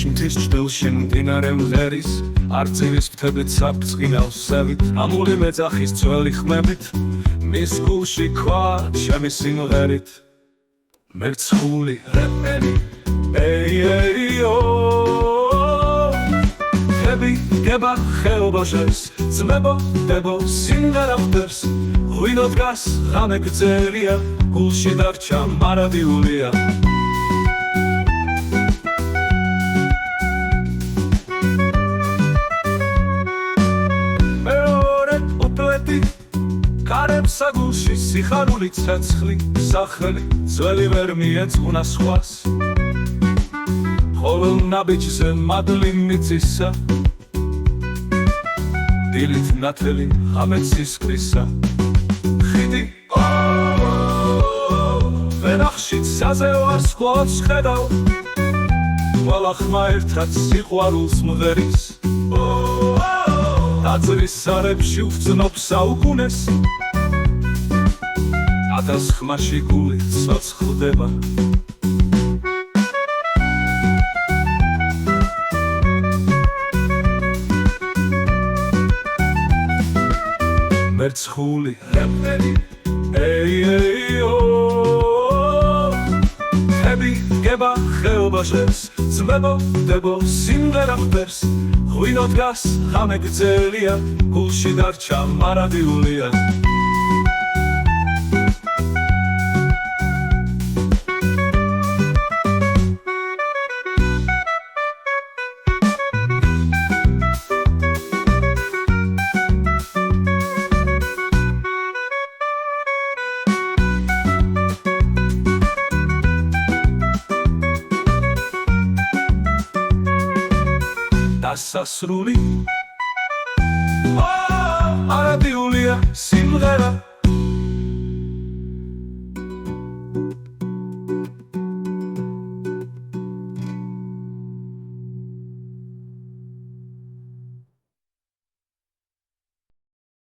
მთის ჭრილში მდინარე მღერის არწივის ფრთებით საფრთხილავს სევით ამული მეძახის ძველი ხმებით მის გულში ქვა ჩემი სიმღერით მერცხული რეპერი ეიეიო ხები გება ხეობაში ძმებო დებო სიმღერა ხვდებს ღვინო დგას ღამე გრძელია გულში დარჩა მარადიულია საგულში სიხარული ცეცხლი სახელი ძველი ვერ მიეძღვნა სხვას ყოველ ნაბიჯზე მადლი მიწისა დილით ნათელი ღამეც ისკრისა ხიდი ვენახშით საზეوارს ხლოც ხედავ ყველა ხმა ერთად სიყვარულს მღერის დაძრის სარებში ვძნობ საუკუნეს ათას ხმაში გული ცოცხლდება მერცხული რეპერი ეიეიო ხები გება ხეობაში ძმებო დებო სიმღერა ხვდებს ღვინო დგას ღამე გრძელია გულში დარჩა მარადიულია სასრული მარადიულია სიმღერა